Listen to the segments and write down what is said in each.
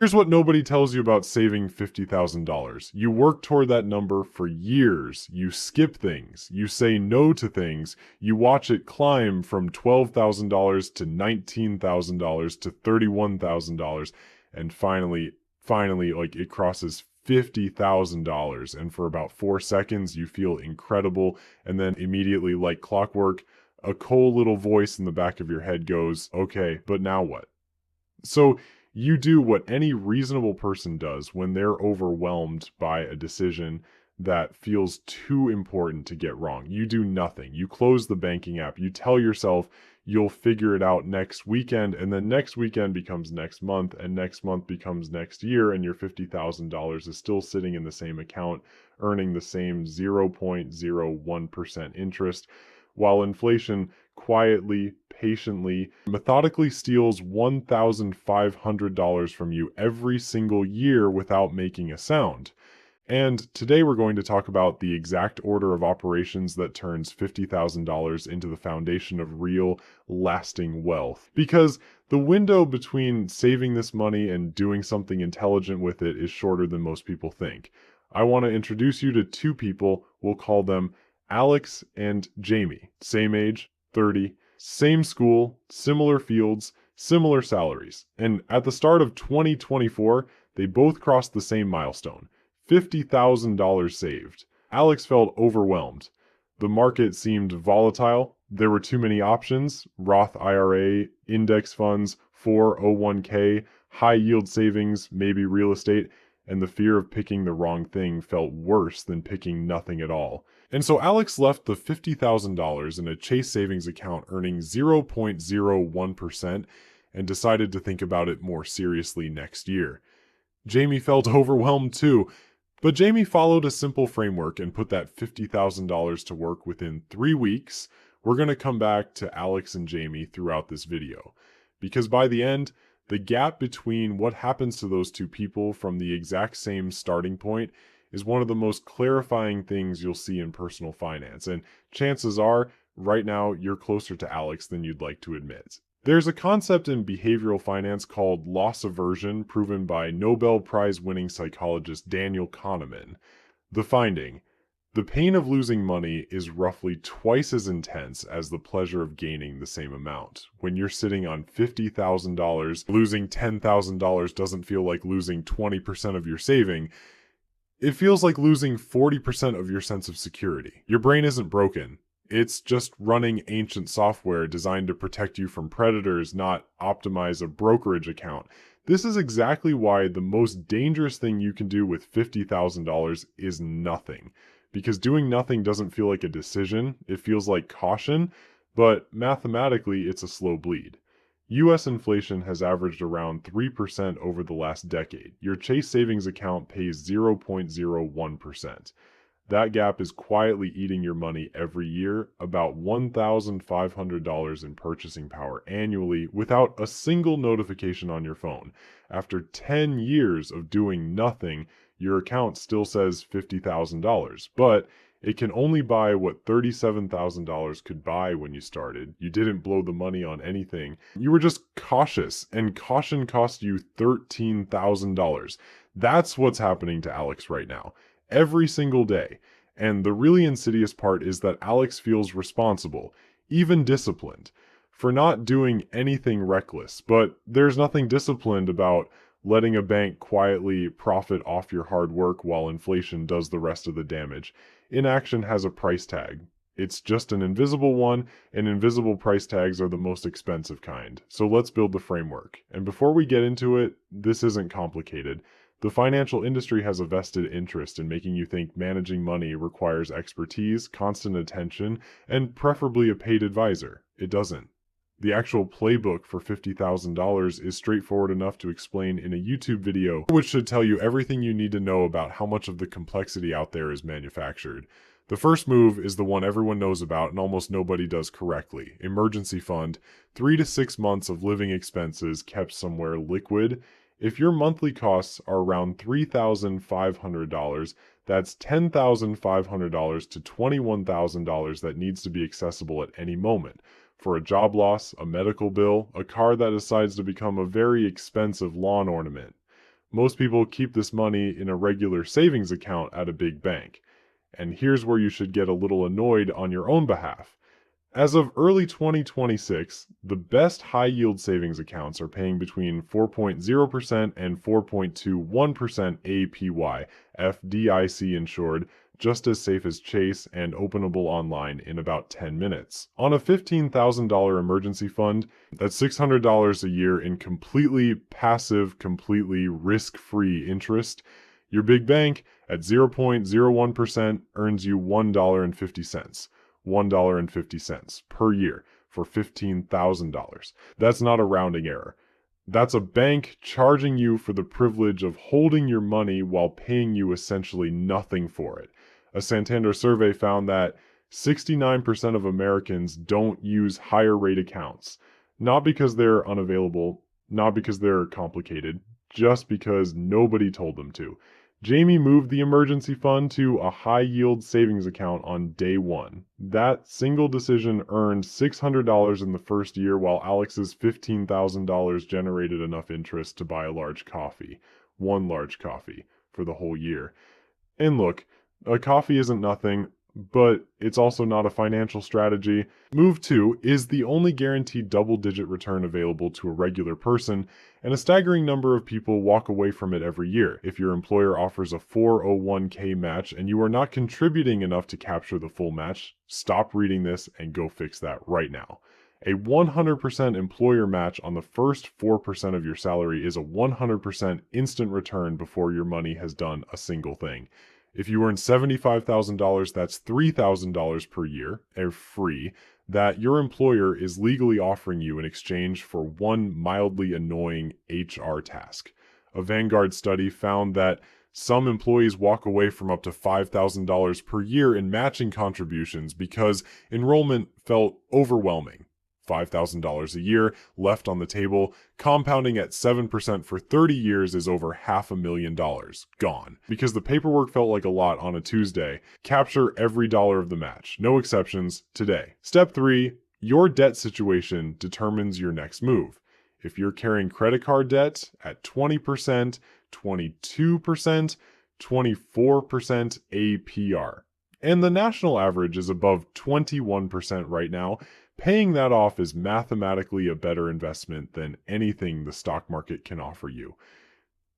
Here's what nobody tells you about saving $50,000. You work toward that number for years. You skip things. You say no to things. You watch it climb from $12,000 to $19,000 to $31,000. And finally, like it crosses $50,000. And for about 4 seconds, you feel incredible. And then immediately, like clockwork, a cold little voice in the back of your head goes, okay, but now what? So you do what any reasonable person does when they're overwhelmed by a decision that feels too important to get wrong. You do nothing. You close the banking app. You tell yourself you'll figure it out next weekend, and then next weekend becomes next month, and next month becomes next year, and your $50,000 is still sitting in the same account, earning the same 0.01% interest, while inflation quietly, patiently, methodically steals $1,500 from you every single year without making a sound. And today we're going to talk about the exact order of operations that turns $50,000 into the foundation of real, lasting wealth. Because the window between saving this money and doing something intelligent with it is shorter than most people think. I want to introduce you to two people. We'll call them Alex and Jamie. Same age, 30, same school, similar fields, similar salaries. And at the start of 2024, they both crossed the same milestone. $50,000 saved. Alex felt overwhelmed. The market seemed volatile. There were too many options: Roth IRA, index funds, 401k, high yield savings, maybe real estate, and the fear of picking the wrong thing felt worse than picking nothing at all. And so Alex left the $50,000 in a Chase savings account earning 0.01% and decided to think about it more seriously next year. Jamie felt overwhelmed too. But Jamie followed a simple framework and put that $50,000 to work within 3 weeks. We're going to come back to Alex and Jamie throughout this video, because by the end, the gap between what happens to those two people from the exact same starting point is one of the most clarifying things you'll see in personal finance. And chances are, right now, you're closer to Alex than you'd like to admit. There's a concept in behavioral finance called loss aversion, proven by Nobel Prize-winning psychologist Daniel Kahneman. The finding: the pain of losing money is roughly twice as intense as the pleasure of gaining the same amount. When you're sitting on $50,000, losing $10,000 doesn't feel like losing 20% of your saving. It feels like losing 40% of your sense of security. Your brain isn't broken. It's just running ancient software designed to protect you from predators, not optimize a brokerage account. This is exactly why the most dangerous thing you can do with $50,000 is nothing. Because doing nothing doesn't feel like a decision, it feels like caution, but mathematically it's a slow bleed. US inflation has averaged around 3% over the last decade. Your Chase savings account pays 0.01%. That gap is quietly eating your money every year, about $1,500 in purchasing power annually without a single notification on your phone. After 10 years of doing nothing, your account still says $50,000, but it can only buy what $37,000 could buy when you started. You didn't blow the money on anything. You were just cautious, and caution cost you $13,000. That's what's happening to Alex right now. Every single day. And the really insidious part is that Alex feels responsible, even disciplined, for not doing anything reckless. But there's nothing disciplined about letting a bank quietly profit off your hard work while inflation does the rest of the damage. Inaction has a price tag. It's just an invisible one, and invisible price tags are the most expensive kind. So let's build the framework. And before we get into it, this isn't complicated. The financial industry has a vested interest in making you think managing money requires expertise, constant attention, and preferably a paid advisor. It doesn't. The actual playbook for $50,000 is straightforward enough to explain in a YouTube video, which should tell you everything you need to know about how much of the complexity out there is manufactured. The first move is the one everyone knows about and almost nobody does correctly. Emergency fund, 3 to 6 months of living expenses kept somewhere liquid. If your monthly costs are around $3,500, that's $10,500 to $21,000 that needs to be accessible at any moment. For a job loss, a medical bill, a car that decides to become a very expensive lawn ornament. Most people keep this money in a regular savings account at a big bank. And here's where you should get a little annoyed on your own behalf. As of early 2026, the best high-yield savings accounts are paying between 4.0% and 4.21% APY, FDIC insured, just as safe as Chase and openable online in about 10 minutes. On a $15,000 emergency fund, that's $600 a year in completely passive, completely risk-free interest. Your big bank at 0.01% earns you $1.50. $1.50 per year for $15,000. That's not a rounding error. That's a bank charging you for the privilege of holding your money while paying you essentially nothing for it. A Santander survey found that 69% of Americans don't use higher rate accounts, not because they're unavailable, not because they're complicated, just because nobody told them to. Jamie moved the emergency fund to a high-yield savings account on day one. That single decision earned $600 in the first year, while Alex's $15,000 generated enough interest to buy a large coffee. One large coffee for the whole year. And look, a coffee isn't nothing, but it's also not a financial strategy. Move 2 is the only guaranteed double-digit return available to a regular person, and a staggering number of people walk away from it every year. If your employer offers a 401k match and you are not contributing enough to capture the full match, stop reading this and go fix that right now. A 100% employer match on the first 4% of your salary is a 100% instant return before your money has done a single thing. If you earn $75,000, that's $3,000 per year, free, that your employer is legally offering you in exchange for one mildly annoying HR task. A Vanguard study found that some employees walk away from up to $5,000 per year in matching contributions because enrollment felt overwhelming. $5,000 a year left on the table, compounding at 7% for 30 years is over $500,000 gone. Because the paperwork felt like a lot on a Tuesday, capture every dollar of the match, no exceptions, today. Step 3, your debt situation determines your next move. If you're carrying credit card debt at 20%, 22%, 24% APR, and the national average is above 21% right now, paying that off is mathematically a better investment than anything the stock market can offer you.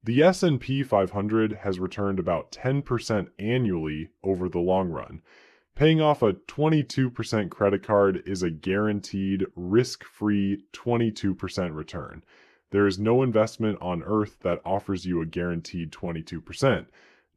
The S&P 500 has returned about 10% annually over the long run. Paying off a 22% credit card is a guaranteed, risk-free 22% return. There is no investment on earth that offers you a guaranteed 22%.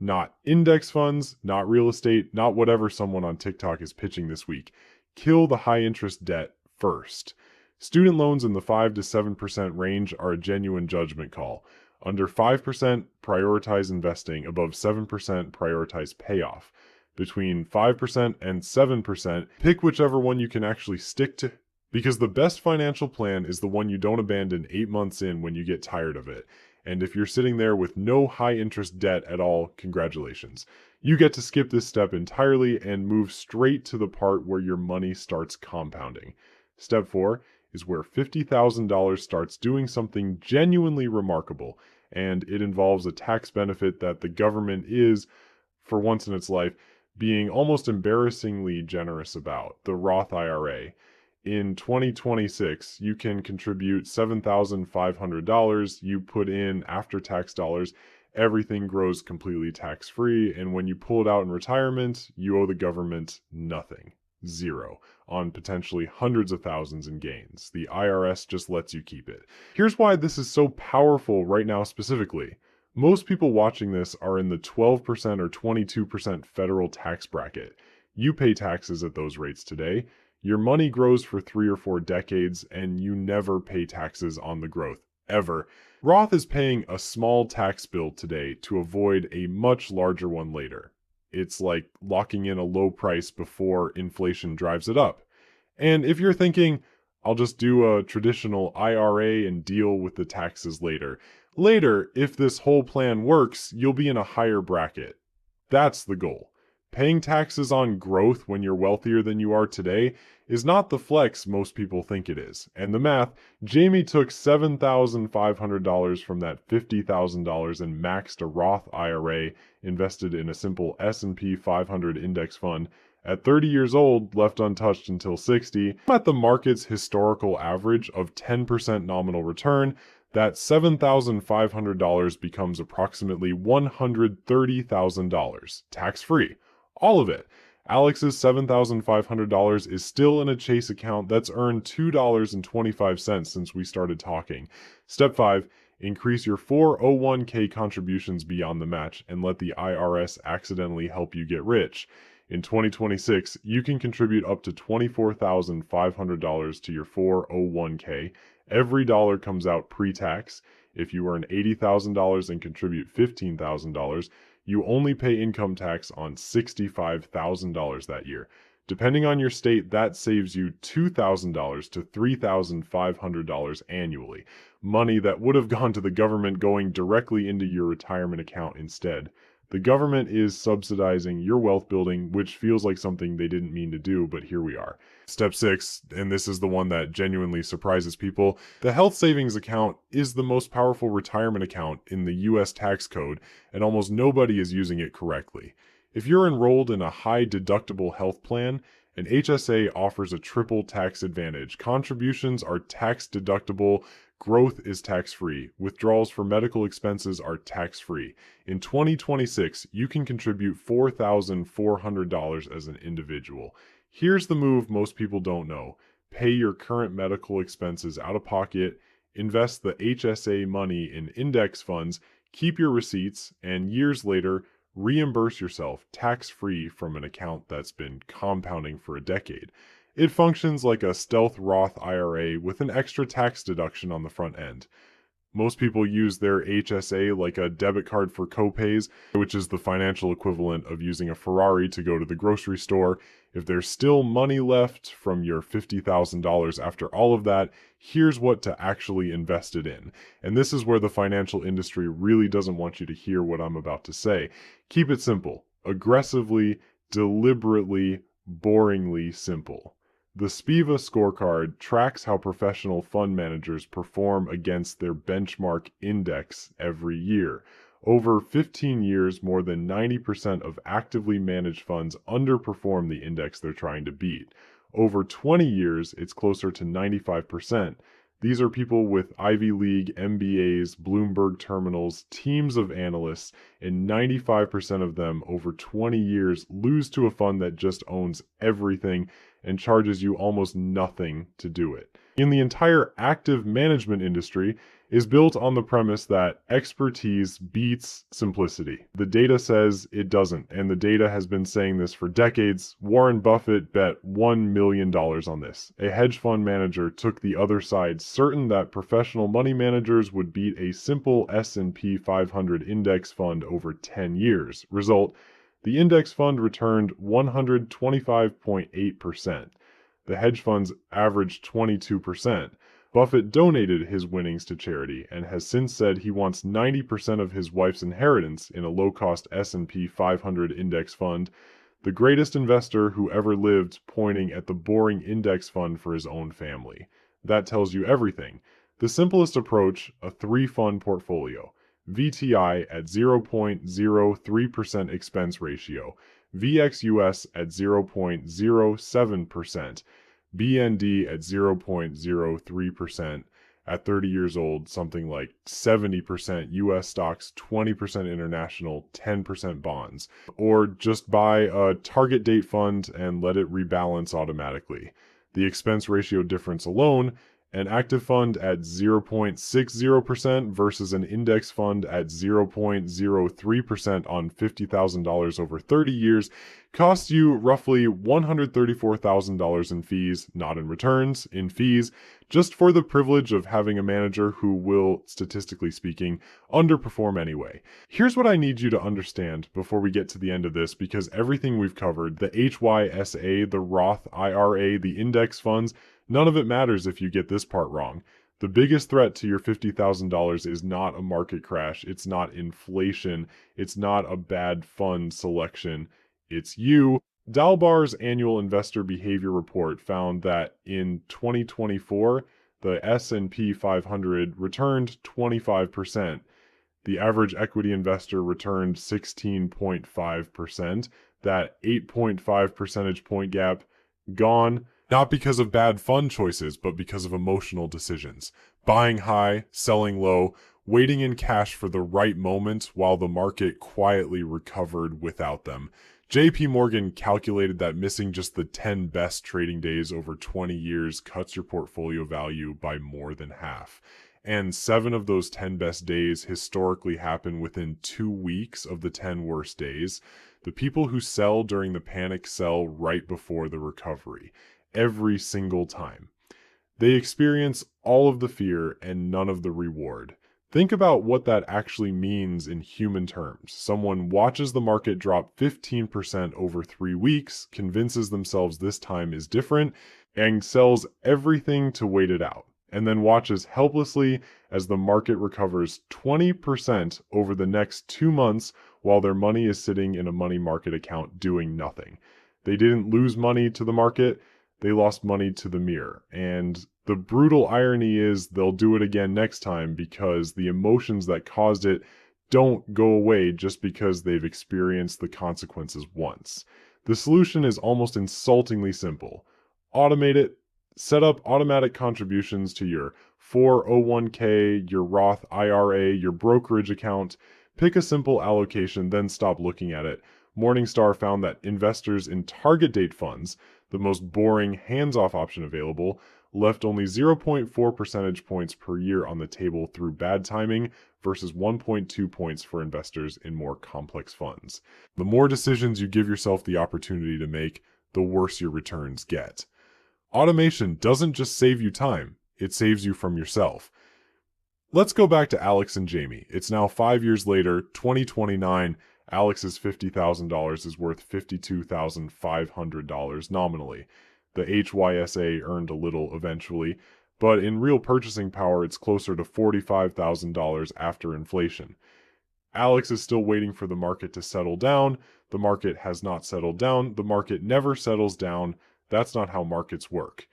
Not index funds, not real estate, not whatever someone on TikTok is pitching this week. Kill the high-interest debt first. Student loans in the 5 to 7% range are a genuine judgment call. Under 5%, prioritize investing. Above 7%, prioritize payoff. Between 5% and 7%, pick whichever one you can actually stick to. Because the best financial plan is the one you don't abandon 8 months in when you get tired of it. And if you're sitting there with no high-interest debt at all, congratulations. You get to skip this step entirely and move straight to the part where your money starts compounding. Step 4 is where $50,000 starts doing something genuinely remarkable, and it involves a tax benefit that the government is, for once in its life, being almost embarrassingly generous about, the Roth IRA. In 2026, you can contribute $7,500. You put in after-tax dollars. Everything grows completely tax-free. And when you pull it out in retirement, you owe the government nothing. Zero. On potentially hundreds of thousands in gains. The IRS just lets you keep it. Here's why this is so powerful right now specifically. Most people watching this are in the 12% or 22% federal tax bracket. You pay taxes at those rates today. Your money grows for 3 or 4 decades, and you never pay taxes on the growth, ever. Roth is paying a small tax bill today to avoid a much larger one later. It's like locking in a low price before inflation drives it up. And if you're thinking, I'll just do a traditional IRA and deal with the taxes later. Later, if this whole plan works, you'll be in a higher bracket. That's the goal. Paying taxes on growth when you're wealthier than you are today is not the flex most people think it is. And the math, Jamie took $7,500 from that $50,000 and maxed a Roth IRA invested in a simple S&P 500 index fund. At 30 years old, left untouched until 60, at the market's historical average of 10% nominal return, that $7,500 becomes approximately $130,000, tax-free. All of it. Alex's $7,500 is still in a Chase account that's earned $2.25 since we started talking. Step 5. Increase your 401k contributions beyond the match and let the IRS accidentally help you get rich. In 2026, you can contribute up to $24,500 to your 401k. Every dollar comes out pre-tax. If you earn $80,000 and contribute $15,000, you only pay income tax on $65,000 that year. Depending on your state, that saves you $2,000 to $3,500 annually. Money that would have gone to the government going directly into your retirement account instead. The government is subsidizing your wealth building, which feels like something they didn't mean to do, but here we are. Step 6, and this is the one that genuinely surprises people, the health savings account is the most powerful retirement account in the US tax code, and almost nobody is using it correctly. If you're enrolled in a high deductible health plan, an HSA offers a triple tax advantage. Contributions are tax deductible, growth is tax-free, withdrawals for medical expenses are tax-free. In 2026, you can contribute $4,400 as an individual. Here's the move most people don't know. Pay your current medical expenses out of pocket, invest the HSA money in index funds, keep your receipts, and years later, reimburse yourself tax-free from an account that's been compounding for a decade. It functions like a stealth Roth IRA with an extra tax deduction on the front end. Most people use their HSA like a debit card for copays, which is the financial equivalent of using a Ferrari to go to the grocery store. If there's still money left from your $50,000 after all of that, here's what to actually invest it in. And this is where the financial industry really doesn't want you to hear what I'm about to say. Keep it simple. Aggressively, deliberately, boringly simple. The SPIVA scorecard tracks how professional fund managers perform against their benchmark index every year. Over 15 years, more than 90% of actively managed funds underperform the index they're trying to beat. Over 20 years, it's closer to 95%. These are people with Ivy League, MBAs, Bloomberg terminals, teams of analysts, and 95% of them over 20 years lose to a fund that just owns everything and charges you almost nothing to do it. In the entire active management industry is built on the premise that expertise beats simplicity. The data says it doesn't, and the data has been saying this for decades. Warren Buffett bet $1 million on this. A hedge fund manager took the other side, certain that professional money managers would beat a simple S&P 500 index fund over 10 years. Result, the index fund returned 125.8%. The hedge funds averaged 22%. Buffett donated his winnings to charity and has since said he wants 90% of his wife's inheritance in a low-cost S&P 500 index fund. The greatest investor who ever lived pointing at the boring index fund for his own family. That tells you everything. The simplest approach, a 3-fund portfolio. VTI at 0.03% expense ratio, VXUS at 0.07%, BND at 0.03%, at 30 years old, something like 70% US stocks, 20% international, 10% bonds. Or just buy a target date fund and let it rebalance automatically. The expense ratio difference alone, an active fund at 0.60% versus an index fund at 0.03% on $50,000 over 30 years costs you roughly $134,000 in fees, not in returns, in fees, just for the privilege of having a manager who will, statistically speaking, underperform anyway. Here's what I need you to understand before we get to the end of this, because everything we've covered, the HYSA, the Roth IRA, the index funds, none of it matters if you get this part wrong. The biggest threat to your $50,000 is not a market crash. It's not inflation. It's not a bad fund selection. It's you. Dalbar's annual investor behavior report found that in 2024, the S&P 500 returned 25%. The average equity investor returned 16.5%. That 8.5 percentage point gap gone, not because of bad fund choices, but because of emotional decisions. Buying high, selling low, waiting in cash for the right moment while the market quietly recovered without them. JP Morgan calculated that missing just the 10 best trading days over 20 years cuts your portfolio value by more than half. And 7 of those 10 best days historically happen within 2 weeks of the 10 worst days. The people who sell during the panic sell right before the recovery, every single time. They experience all of the fear and none of the reward. Think about what that actually means in human terms. Someone watches the market drop 15% over 3 weeks, convinces themselves this time is different, and sells everything to wait it out, and then watches helplessly as the market recovers 20% over the next 2 months while their money is sitting in a money market account doing nothing. They didn't lose money to the market, they lost money to the mirror. And the brutal irony is they'll do it again next time because the emotions that caused it don't go away just because they've experienced the consequences once. The solution is almost insultingly simple. Automate it. Set up automatic contributions to your 401k, your Roth IRA, your brokerage account. Pick a simple allocation, then stop looking at it. Morningstar found that investors in target date funds, the most boring hands-off option available, left only 0.4 percentage points per year on the table through bad timing versus 1.2 points for investors in more complex funds. The more decisions you give yourself the opportunity to make, the worse your returns get. Automation doesn't just save you time, it saves you from yourself. Let's go back to Alex and Jamie. It's now 5 years later, 2029. Alex's $50,000 is worth $52,500 nominally. The HYSA earned a little eventually, but in real purchasing power, it's closer to $45,000 after inflation. Alex is still waiting for the market to settle down. The market has not settled down. The market never settles down. That's not how markets work.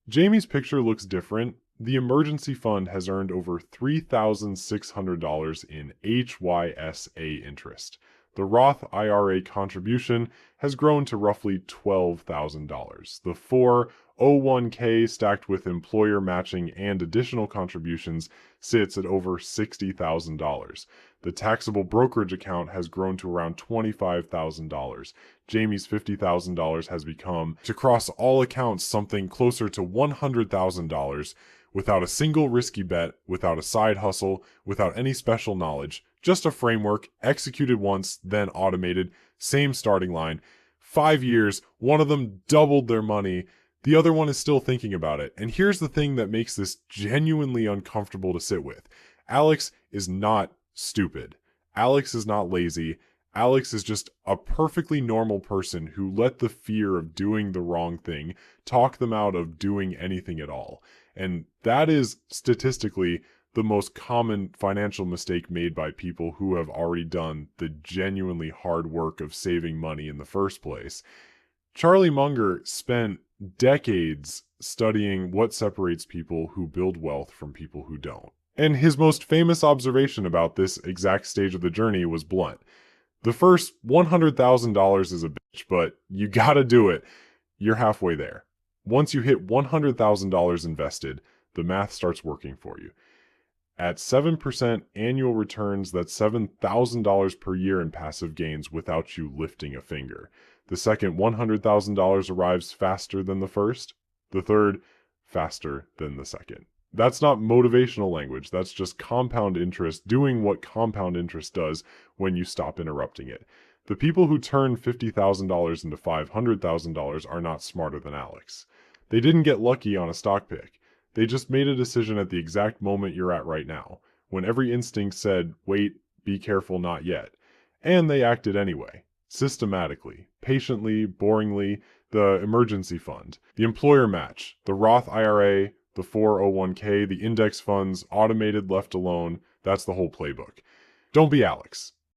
Jamie's picture looks different. The emergency fund has earned over $3,600 in HYSA interest. The Roth IRA contribution has grown to roughly $12,000. The 401k stacked with employer matching and additional contributions sits at over $60,000. The taxable brokerage account has grown to around $25,000. Jamie's $50,000 has become, to cross all accounts, something closer to $100,000 without a single risky bet, without a side hustle, without any special knowledge, just a framework, executed once, then automated, same starting line. 5 years, one of them doubled their money, the other one is still thinking about it. And here's the thing that makes this genuinely uncomfortable to sit with. Alex is not stupid. Alex is not lazy. Alex is just a perfectly normal person who let the fear of doing the wrong thing talk them out of doing anything at all. And that is statistically the most common financial mistake made by people who have already done the genuinely hard work of saving money in the first place. Charlie Munger spent decades studying what separates people who build wealth from people who don't. And his most famous observation about this exact stage of the journey was blunt. The first $100,000 is a bitch, but you gotta do it. You're halfway there. Once you hit $100,000 invested, the math starts working for you. At 7% annual returns, that's $7,000 per year in passive gains without you lifting a finger. The second $100,000 arrives faster than the first. The third, faster than the second. That's not motivational language. That's just compound interest doing what compound interest does when you stop interrupting it. The people who turn $50,000 into $500,000 are not smarter than Alex. They didn't get lucky on a stock pick. They just made a decision at the exact moment you're at right now, when every instinct said, wait, be careful, not yet. And they acted anyway, systematically, patiently, boringly. The emergency fund, the employer match, the Roth IRA, the 401k, the index funds, automated, left alone. That's the whole playbook. Don't be Alex.